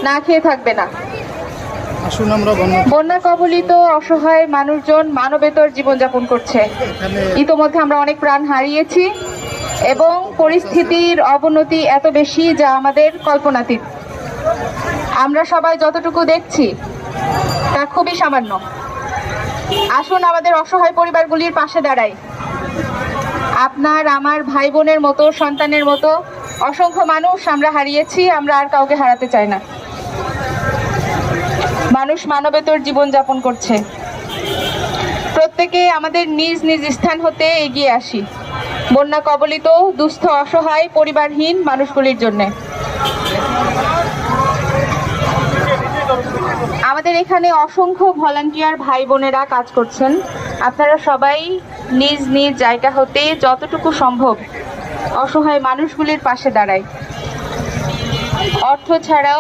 না খেয়ে থাকবে না। আসুন আমরা বন্যা কবলিত অসহায় মানুষজন মানবেতর জীবনযাপন করছে। ইতোমধ্যে আমরা অনেক প্রাণ হারিয়েছি এবং পরিস্থিতির অবনতি এত বেশি যা আমাদের কল্পনাতীত। আমরা সবাই যতটুকু দেখছি তা খুবই সামান্য। আসুন আমাদের অসহায় পরিবারগুলির পাশে দাঁড়াই। আপনার আমার ভাই বোনের মতো, সন্তানের মতো অসংখ্য মানুষ আমরা হারিয়েছি, আমরা আর কাউকে হারাতে চাই না। মানুষ মানবেতর জীবনযাপন করছে। প্রত্যেকে আমাদের নিজ নিজ স্থান হতে এগিয়ে আসি বন্যা কবলিত দুস্থ অসহায় পরিবারহীন মানুষগুলির জন্য। আমাদের এখানে অসংখ্য ভলান্টিয়ার ভাই বোনেরা কাজ করছেন। আপনারা সবাই নিজ নিজ জায়গা হতে যতটুকু সম্ভব অসহায় মানুষগুলির পাশে দাঁড়ায়। অর্থ ছাড়াও